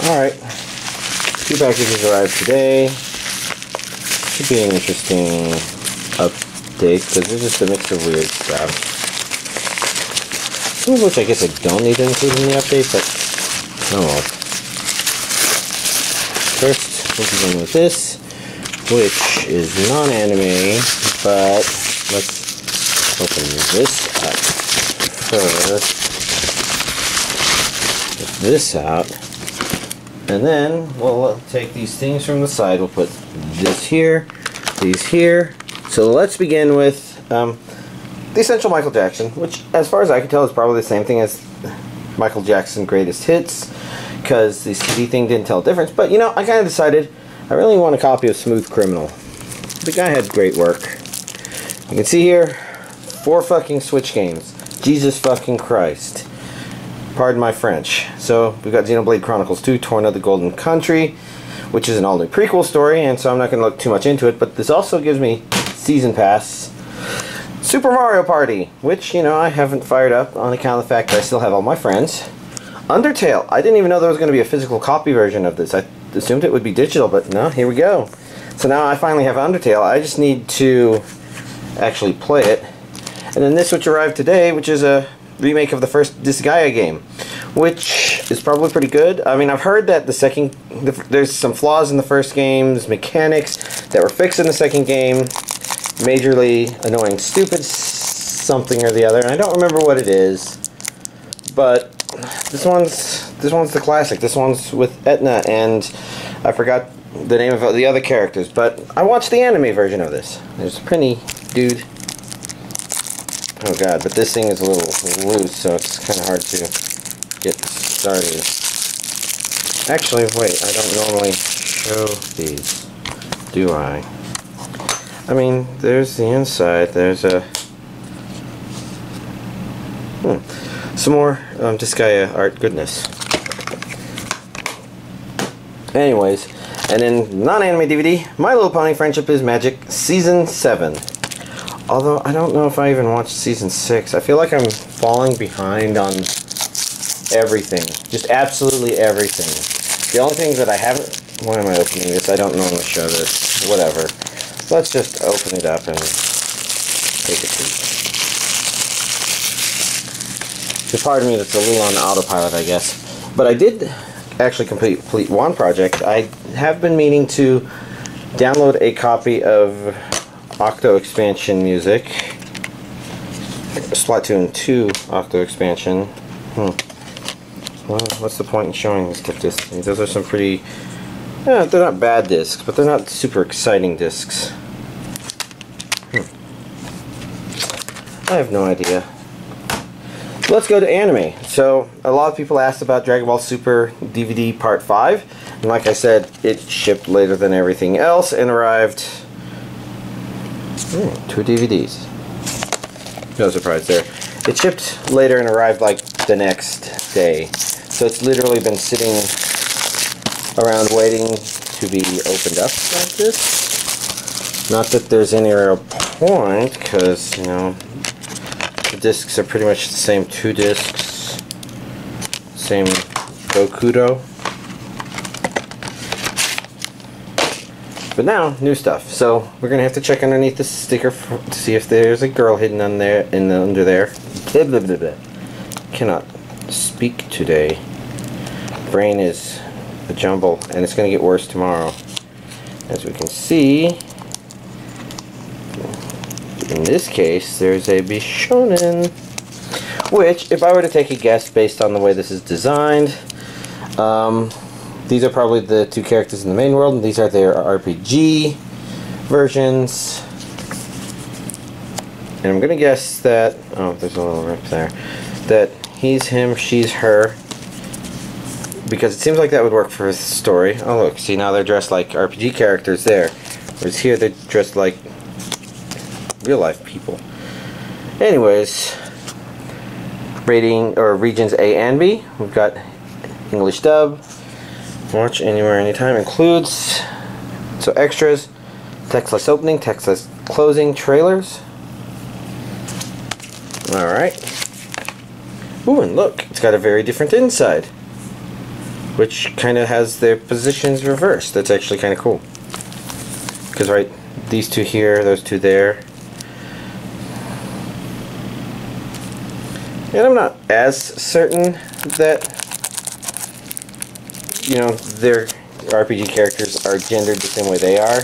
Alright, 2 packages arrived today. Should be an interesting update because there's just a mix of weird stuff. Some of which I guess I don't need to include in the update, but oh well. First, we'll begin with this, which is non-anime, but let's open this up first. Get this out. And then we'll take these things from the side. We'll put this here, these here. So let's begin with the Essential Michael Jackson, which as far as I can tell is probably the same thing as Michael Jackson Greatest Hits, because the CD thing didn't tell a difference. But you know, I kind of decided I really want a copy of Smooth Criminal. The guy had great work. You can see here, 4 fucking Switch games. Jesus fucking Christ. Pardon my French. So, we've got Xenoblade Chronicles 2, Torna, the Golden Country, which is an all-new prequel story, and so I'm not going to look too much into it, but this also gives me Season Pass. Super Mario Party, which, you know, I haven't fired up on account of the fact that I still have all my friends. Undertale. I didn't even know there was going to be a physical copy version of this. I assumed it would be digital, but no, here we go. So now I finally have Undertale. I just need to actually play it. And then this, which arrived today, which is a remake of the first Disgaea game, which is probably pretty good. I mean, I've heard that there's some flaws in the first game's mechanics that were fixed in the second game. Majorly annoying, stupid something or the other, and I don't remember what it is. But this one's the classic. This one's with Etna, and I forgot the name of the other characters. But I watched the anime version of this. There's a Prinny dude. Oh god, but this thing is a little loose, so it's kind of hard to get started. Actually, wait, I don't normally show these, do I? I mean, there's the inside, there's a... some more Disgaea art goodness. Anyways, and in non-anime DVD, My Little Pony Friendship is Magic Season 7. Although, I don't know if I even watched Season 6. I feel like I'm falling behind on everything. Just absolutely everything. The only thing that I haven't... Why am I opening this? I don't normally show this. Whatever. Let's just open it up and take a peek. So pardon me, that's a little on autopilot, I guess. But I did actually complete one project. I have been meaning to download a copy of Octo Expansion music. Splatoon 2 Octo Expansion. Well, what's the point in showing this disc? Those are some pretty... Yeah, they're not bad discs, but they're not super exciting discs. I have no idea. Let's go to anime. So, a lot of people asked about Dragon Ball Super DVD Part 5. And like I said, it shipped later than everything else and arrived... 2 DVDs. No surprise there. It shipped later and arrived like the next day. So it's literally been sitting around waiting to be opened up like this. Not that there's any real point, because, you know, the discs are pretty much the same 2 discs. Same Gokudo. But now, new stuff. So we're gonna have to check underneath the sticker to see if there's a girl hidden on there, under there. Blah, blah, blah, blah. Cannot speak today. Brain is a jumble, and it's gonna get worse tomorrow. As we can see, in this case, there's a Bishonen, which, if I were to take a guess based on the way this is designed, these are probably the 2 characters in the main world, and these are their RPG versions. And I'm gonna guess that... Oh, there's a little rip there. That he's him, she's her. Because it seems like that would work for the story. Oh look, see, now they're dressed like RPG characters there. Whereas here they're dressed like real-life people. Anyways, rating, or regions A and B. We've got English dub. Watch anywhere, anytime includes, so extras, textless opening, textless closing, trailers. Alright. Ooh, and look, it's got a very different inside. which kind of has their positions reversed. That's actually kind of cool. Because, right, these two here, those two there. And I'm not as certain that, you know, their RPG characters are gendered the same way they are.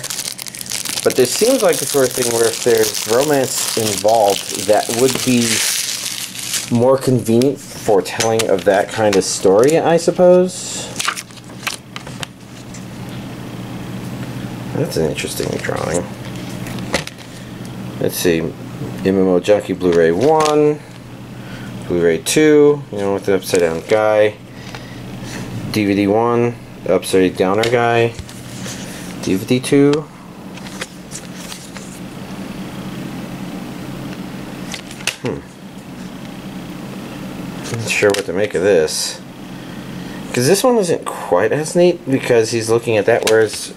But this seems like the sort of thing where if there's romance involved, that would be more convenient for telling of that kind of story, I suppose. That's an interesting drawing. Let's see. MMO Junkie Blu-ray 1. Blu-ray 2, you know, with the upside down guy. DVD 1, upside downer guy. DVD 2. Not sure what to make of this. Because this one isn't quite as neat because he's looking at that, whereas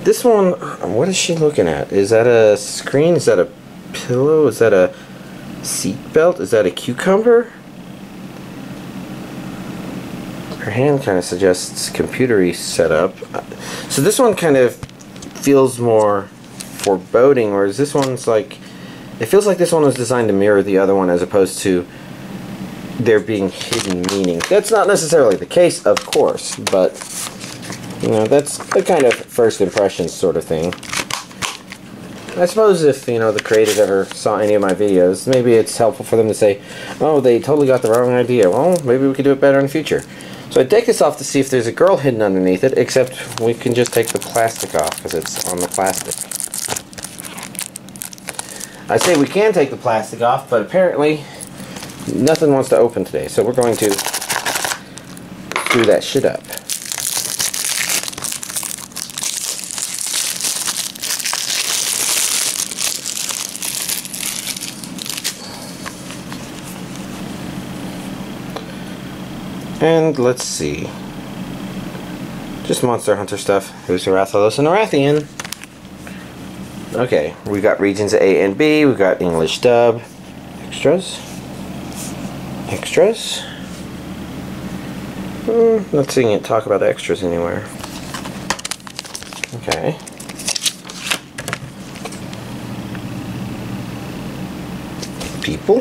this one, what is she looking at? Is that a screen? Is that a pillow? Is that a seat belt? Is that a cucumber? Her hand kind of suggests computery setup. So this one kind of feels more foreboding, whereas this one's like, it feels like this one was designed to mirror the other one as opposed to there being hidden meaning. That's not necessarily the case, of course, but you know, that's the kind of first impressions sort of thing. I suppose if, you know, the creators ever saw any of my videos, maybe it's helpful for them to say, oh, they totally got the wrong idea. Well, maybe we could do it better in the future. So I take this off to see if there's a girl hidden underneath it, except we can just take the plastic off because it's on the plastic. I say we can take the plastic off, but apparently nothing wants to open today, so we're going to screw that shit up. And let's see. Just Monster Hunter stuff. Here's Rathalos and Arathian. Okay, we got regions A and B. We got English dub. Extras. Extras. Not seeing it talk about extras anywhere. Okay. People.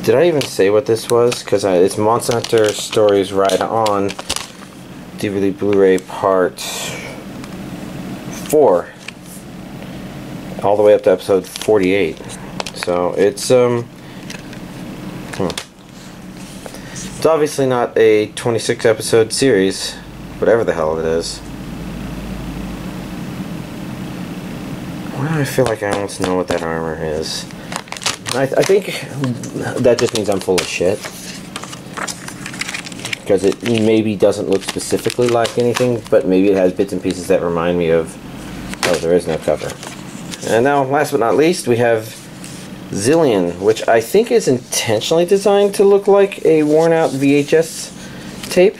Did I even say what this was? Because it's Monster Hunter Stories Ride On, DVD Blu-ray Part 4, all the way up to episode 48. So it's it's obviously not a 26 episode series, whatever the hell it is. Why do I feel like I almost know what that armor is? I think that just means I'm full of shit. Because it maybe doesn't look specifically like anything, but maybe it has bits and pieces that remind me of... Oh, there is no cover. And now, last but not least, we have Zillion, which I think is intentionally designed to look like a worn-out VHS tape.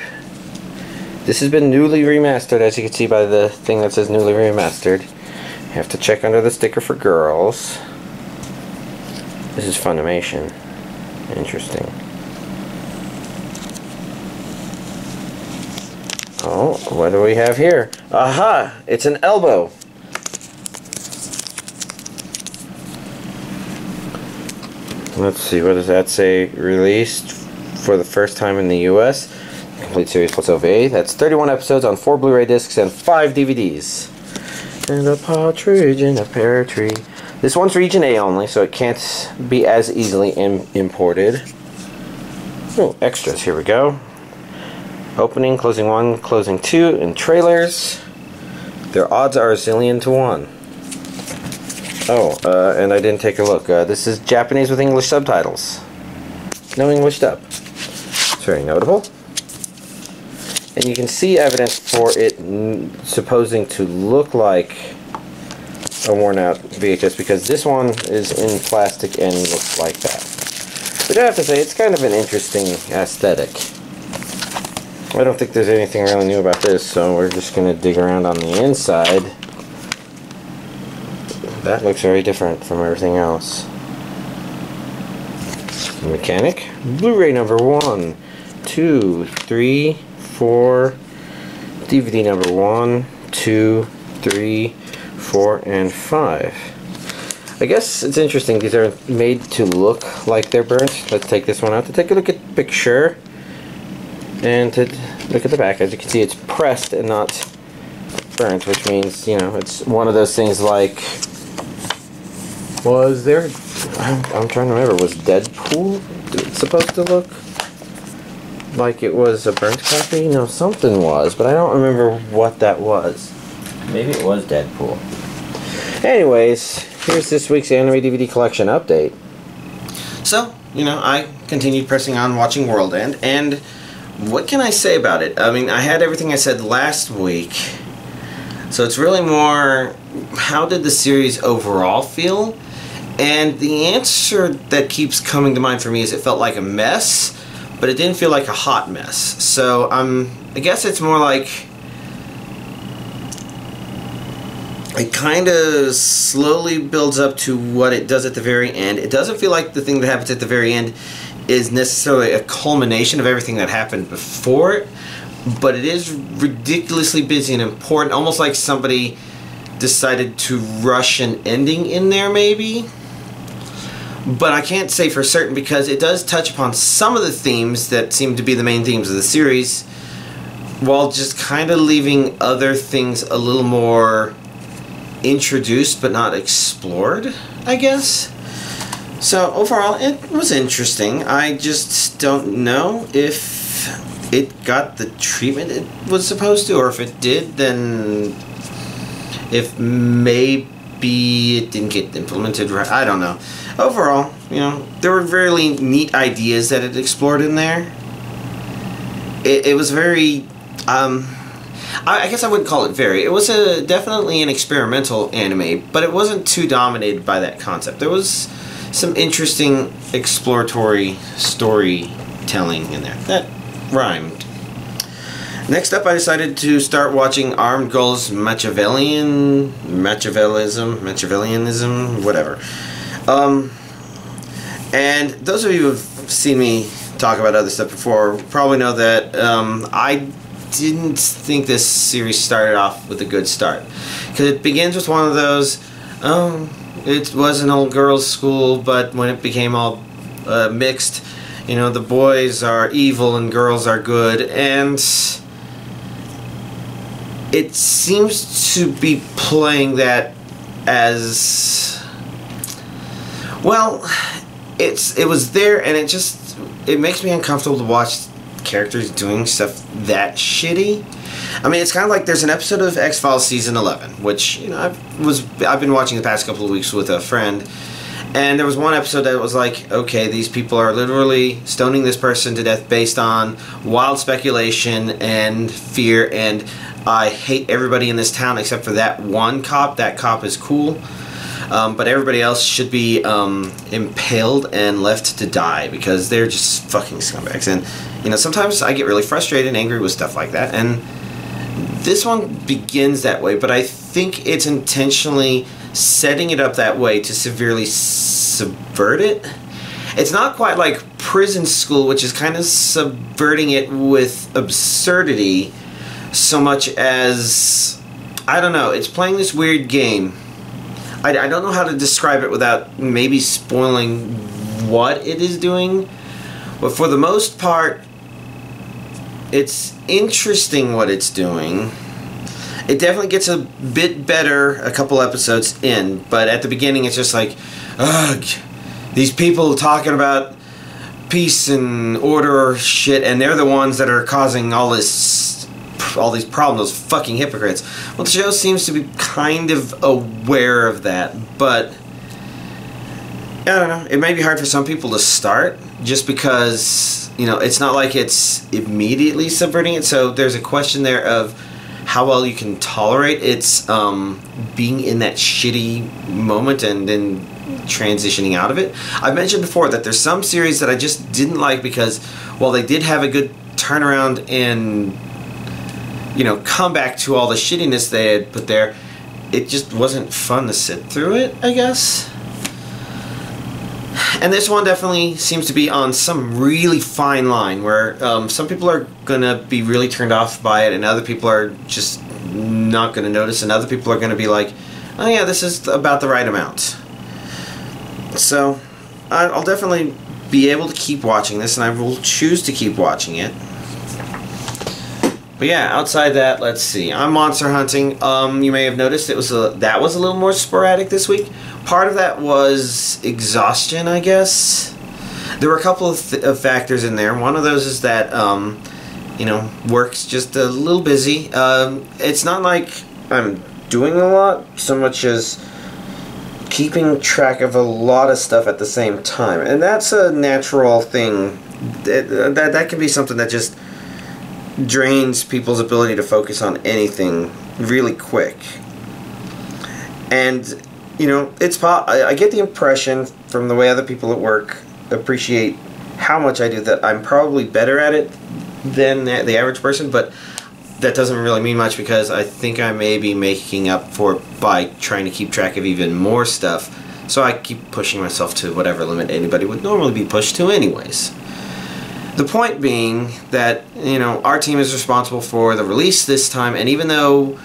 This has been newly remastered, as you can see by the thing that says newly remastered. You have to check under the sticker for girls. This is Funimation. Interesting. Oh, what do we have here? Aha! It's an elbow! Let's see, what does that say? Released for the first time in the US. Complete series plus OVA. That's 31 episodes on 4 Blu-ray discs and 5 DVDs. And a partridge in a pear tree. This one's region A only, so it can't be as easily imported. Oh, extras, here we go. Opening, closing 1, closing 2, and trailers. Their odds are a zillion to 1. Oh, and I didn't take a look. This is Japanese with English subtitles. No English dub. It's very notable. And you can see evidence for it supposing to look like a worn out VHS because this one is in plastic and looks like that. But I have to say, it's kind of an interesting aesthetic. I don't think there's anything really new about this, so we're just going to dig around on the inside. That looks very different from everything else. Mechanic, Blu-ray number 1. 2, 3, 4. DVD number 1, 2, 3, 4, and 5. I guess it's interesting. These are made to look like they're burnt. Let's take this one out to take a look at the picture. And to look at the back. As you can see, it's pressed and not burnt, which means, you know, it's one of those things like... Was there... I'm trying to remember. Was Deadpool supposed to look like it was a burnt copy? No, something was, but I don't remember what that was. Maybe it was Deadpool. Anyways, here's this week's anime DVD collection update. So, you know, I continued pressing on watching World End, and what can I say about it? I mean, I had everything I said last week, so it's really more, how did the series overall feel? And the answer that keeps coming to mind for me is it felt like a mess, but it didn't feel like a hot mess. So I guess it's more like it kind of slowly builds up to what it does at the very end. It doesn't feel like the thing that happens at the very end is necessarily a culmination of everything that happened before it, but it is ridiculously busy and important, almost like somebody decided to rush an ending in there maybe. But I can't say for certain because it does touch upon some of the themes that seem to be the main themes of the series, while just kind of leaving other things a little more introduced but not explored, I guess. So overall, it was interesting. I just don't know if it got the treatment it was supposed to, or if it did, then if maybe it didn't get implemented right. I don't know. Overall, you know, there were really neat ideas that it explored in there. It was very, I guess I wouldn't call it very. It was definitely an experimental anime, but it wasn't too dominated by that concept. There was some interesting exploratory storytelling in there. That rhymed. Next up, I decided to start watching Armed Girls Machiavellianism, whatever. And those of you who have seen me talk about other stuff before probably know that I didn't think this series started off with a good start. Because it begins with one of those, it was an old girls' school, but when it became all mixed, you know, the boys are evil and girls are good, and it seems to be playing that as, well, it was there, and it makes me uncomfortable to watch characters doing stuff that shitty. I mean, it's kind of like there's an episode of X-Files season 11, which, you know, I've been watching the past couple of weeks with a friend, and there was one episode that was like, okay, these people are literally stoning this person to death based on wild speculation and fear, and I hate everybody in this town except for that one cop. That cop is cool. But everybody else should be impaled and left to die because they're just fucking scumbags. And, you know, sometimes I get really frustrated and angry with stuff like that. And this one begins that way, but I think it's intentionally setting it up that way to severely subvert it. It's not quite like Prison School, which is kind of subverting it with absurdity so much as, I don't know, it's playing this weird game. I don't know how to describe it without maybe spoiling what it is doing, but for the most part, it's interesting what it's doing. It definitely gets a bit better a couple episodes in, but at the beginning it's just like, ugh, these people talking about peace and order shit, and they're the ones that are causing all these problems, those fucking hypocrites. Well, the show seems to be kind of aware of that, but I don't know, it may be hard for some people to start just because, you know, it's not like it's immediately subverting it, so there's a question there of how well you can tolerate its being in that shitty moment and then transitioning out of it. I've mentioned before that there's some series that I just didn't like because while they did have a good turnaround and, you know, come back to all the shittiness they had put there, it just wasn't fun to sit through it, I guess. And this one definitely seems to be on some really fine line where some people are going to be really turned off by it and other people are just not going to notice and other people are going to be like, oh yeah, this is about the right amount. So I'll definitely be able to keep watching this and I will choose to keep watching it. But yeah, outside that, let's see. I'm monster hunting. You may have noticed that was a little more sporadic this week. Part of that was exhaustion, I guess. There were a couple of factors in there. One of those is that, you know, work's just a little busy. It's not like I'm doing a lot so much as keeping track of a lot of stuff at the same time. And that's a natural thing. That can be something that just drains people's ability to focus on anything really quick. And you know, I get the impression from the way other people at work appreciate how much I do that I'm probably better at it than the average person, but that doesn't really mean much because I think I may be making up for it by trying to keep track of even more stuff. So I keep pushing myself to whatever limit anybody would normally be pushed to anyways. The point being that, you know, our team is responsible for the release this time, and even though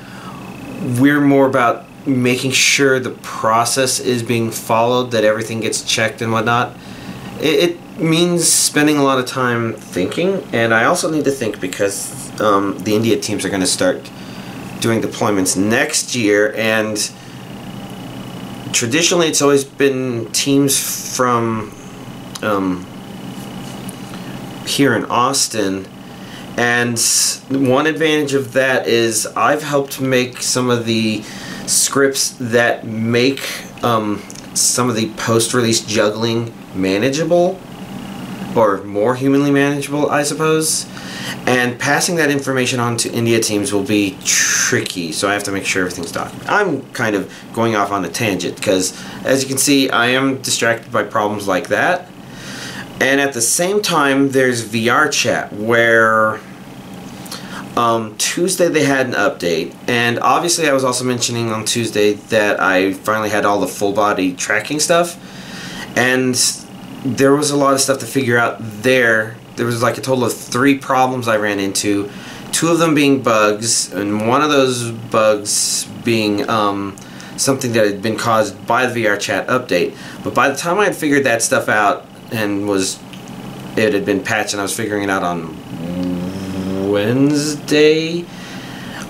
we're more about making sure the process is being followed, that everything gets checked and whatnot, it means spending a lot of time thinking, and I also need to think because the India teams are going to start doing deployments next year, and traditionally it's always been teams from here in Austin, and one advantage of that is I've helped make some of the scripts that make some of the post-release juggling manageable, or more humanly manageable, I suppose. And passing that information on to India teams will be tricky, so I have to make sure everything's documented. I'm kind of going off on a tangent because, as you can see, I am distracted by problems like that. And at the same time, there's VR chat, where Tuesday they had an update, and obviously I was also mentioning on Tuesday that I finally had all the full body tracking stuff, and there was a lot of stuff to figure out there. There was like a total of 3 problems I ran into, 2 of them being bugs, and one of those bugs being something that had been caused by the VR chat update. But by the time I had figured that stuff out, and it had been patched and I was figuring it out on Wednesday,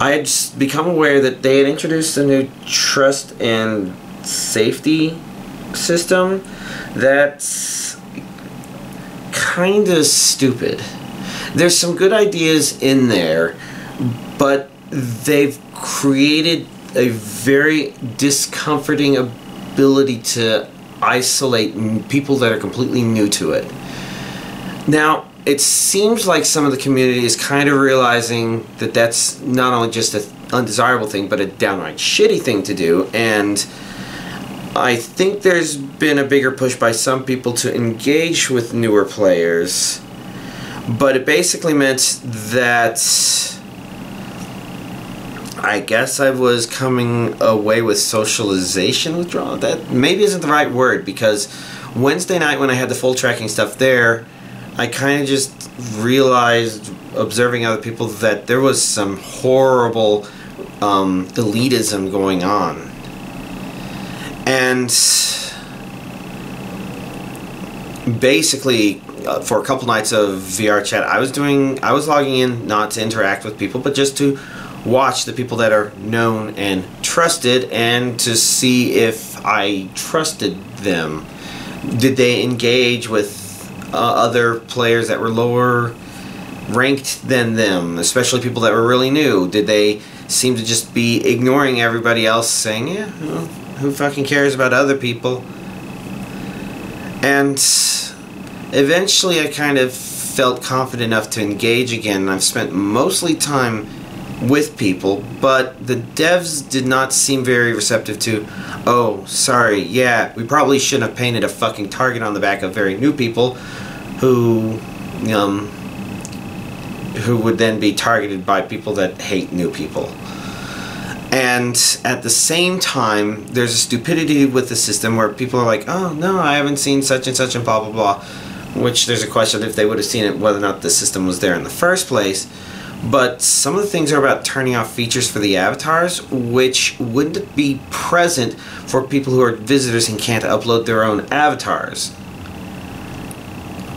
I had just become aware that they had introduced a new trust and safety system that's kind of stupid. There's some good ideas in there, but they've created a very discomforting ability to isolate people that are completely new to it. Now, it seems like some of the community is kind of realizing that that's not only just an undesirable thing, but a downright shitty thing to do, and I think there's been a bigger push by some people to engage with newer players, but it basically meant that I guess I was coming away with socialization withdrawal. That maybe isn't the right word, because Wednesday night when I had the full tracking stuff there, I kind of just realized, observing other people, that there was some horrible elitism going on. And basically, for a couple nights of VR chat, I was logging in not to interact with people, but just to watch the people that are known and trusted, and to see if I trusted them. Did they engage with other players that were lower ranked than them, especially people that were really new? Did they seem to just be ignoring everybody else, saying, yeah, well, who fucking cares about other people? And eventually I kind of felt confident enough to engage again. I've spent mostly time with people, but the devs did not seem very receptive to, oh, sorry, yeah, we probably shouldn't have painted a fucking target on the back of very new people who would then be targeted by people that hate new people. And at the same time, there's a stupidity with the system where people are like, oh no, I haven't seen such and such and blah blah blah, which there's a question if they would have seen it whether or not the system was there in the first place. But some of the things are about turning off features for the avatars, which wouldn't be present for people who are visitors and can't upload their own avatars.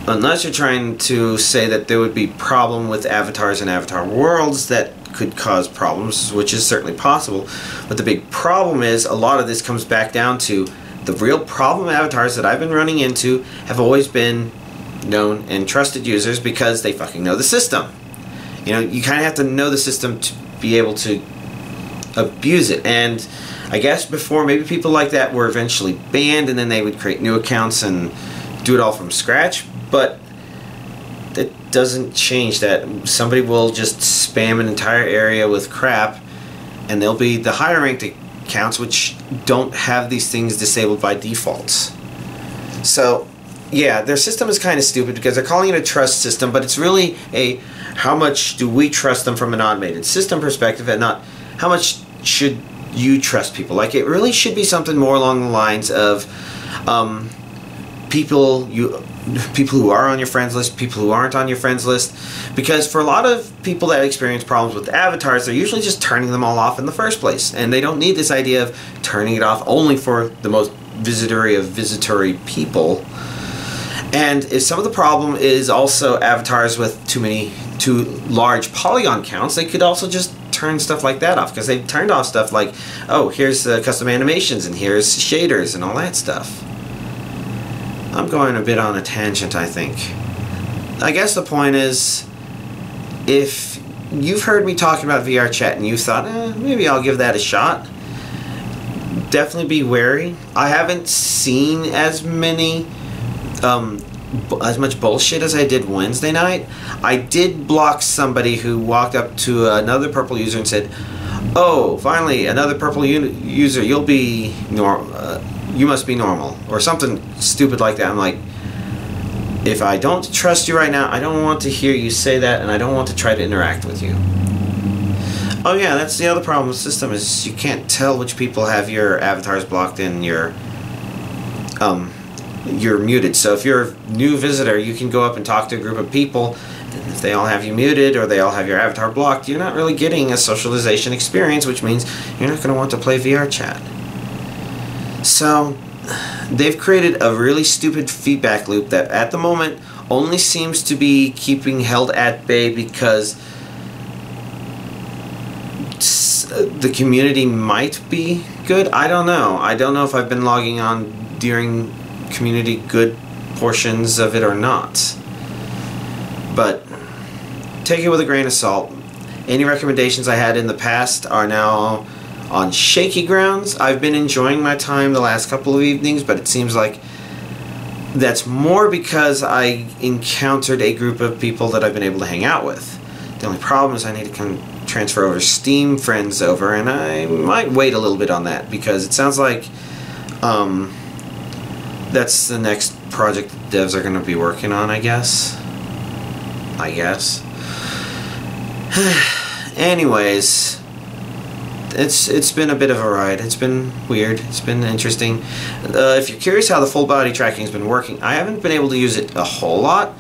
Unless you're trying to say that there would be problem with avatars and avatar worlds that could cause problems, which is certainly possible. But the big problem is a lot of this comes back down to the real problem avatars that I've been running into have always been known and trusted users because they fucking know the system. You know, you kind of have to know the system to be able to abuse it. And I guess before, maybe people like that were eventually banned and then they would create new accounts and do it all from scratch. But that doesn't change that. Somebody will just spam an entire area with crap, and they'll be the higher ranked accounts which don't have these things disabled by default. So yeah, their system is kind of stupid because they're calling it a trust system, but it's really a how much do we trust them from an automated system perspective, and not how much should you trust people. Like, it really should be something more along the lines of people who are on your friends list, people who aren't on your friends list, because for a lot of people that experience problems with avatars, they're usually just turning them all off in the first place, and they don't need this idea of turning it off only for the most visitory of visitory people. And if some of the problem is also avatars with too large polygon counts, they could also just turn stuff like that off, because they've turned off stuff like, oh, here's the custom animations and here's shaders and all that stuff. I'm going a bit on a tangent, I think. I guess the point is, if you've heard me talking about VR chat and you thought, maybe I'll give that a shot, definitely be wary. I haven't seen as much bullshit as I did Wednesday night. I did block somebody who walked up to another purple user and said, oh, finally, another purple user, you must be normal, or something stupid like that. I'm like, if I don't trust you right now, I don't want to hear you say that, and I don't want to try to interact with you. Oh yeah, that's the other problem with the system, is you can't tell which people have your avatars blocked and you're muted. So if you're a new visitor, you can go up and talk to a group of people, and if they all have you muted or they all have your avatar blocked, you're not really getting a socialization experience, which means you're not going to want to play VR chat. So they've created a really stupid feedback loop that at the moment only seems to be keeping held at bay because the community might be good. I don't know. I don't know if I've been logging on during community good portions of it or not. But take it with a grain of salt. Any recommendations I had in the past are now on shaky grounds. I've been enjoying my time the last couple of evenings, but it seems like that's more because I encountered a group of people that I've been able to hang out with. The only problem is I need to transfer over Steam friends over, and I might wait a little bit on that, because it sounds like that's the next project devs are going to be working on, I guess. Anyways, it's been a bit of a ride. It's been weird. It's been interesting. If you're curious how the full body tracking has been working, I haven't been able to use it a whole lot,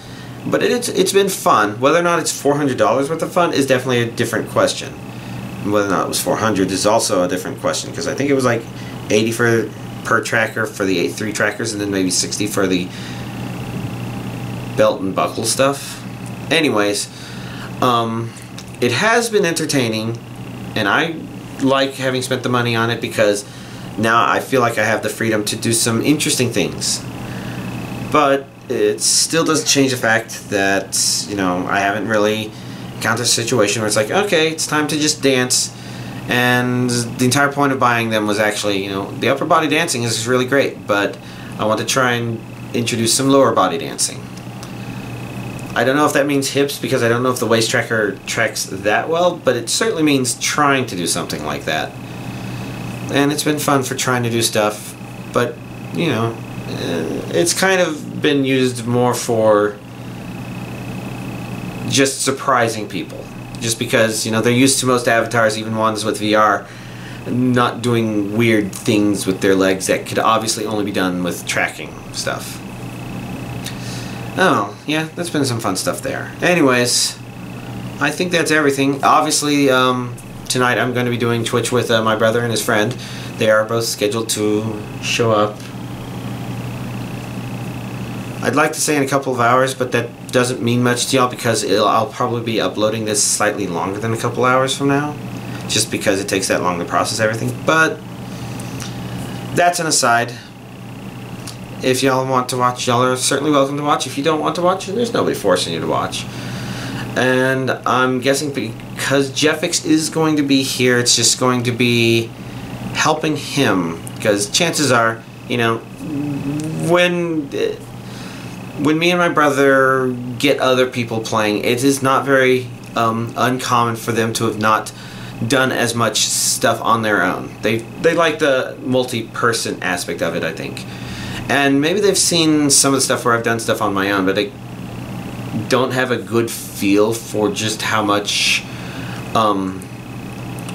but it's been fun. Whether or not it's $400 worth of fun is definitely a different question. And whether or not it was $400 is also a different question, because I think it was like $80 per tracker for the 3 trackers, and then maybe $60 for the belt and buckle stuff. Anyways, it has been entertaining, and I like having spent the money on it because now I feel like I have the freedom to do some interesting things. But it still doesn't change the fact that, you know, I haven't really encountered a situation where it's like, okay, it's time to just dance. And the entire point of buying them was actually, you know, the upper body dancing is really great, but I want to try and introduce some lower body dancing. I don't know if that means hips, because I don't know if the waist tracker tracks that well, but it certainly means trying to do something like that. And it's been fun for trying to do stuff, but, you know, it's kind of been used more for just surprising people. Just because, you know, they're used to most avatars, even ones with VR, not doing weird things with their legs that could obviously only be done with tracking stuff. Oh, yeah, that's been some fun stuff there. Anyways, I think that's everything. Obviously, tonight I'm going to be doing Twitch with my brother and his friend. They are both scheduled to show up. I'd like to say in a couple of hours, but that doesn't mean much to y'all because I'll probably be uploading this slightly longer than a couple hours from now, just because it takes that long to process everything. But that's an aside. If y'all want to watch, y'all are certainly welcome to watch. If you don't want to watch, there's nobody forcing you to watch. And I'm guessing because Jeffix is going to be here, it's just going to be helping him, because chances are, you know, when me and my brother get other people playing, it is not very uncommon for them to have not done as much stuff on their own. They like the multi-person aspect of it, I think. And maybe they've seen some of the stuff where I've done stuff on my own, but they don't have a good feel for just how much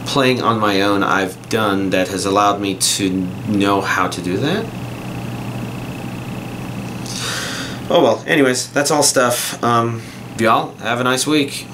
playing on my own I've done that has allowed me to know how to do that. Oh well, anyways, that's all stuff. Y'all, have a nice week.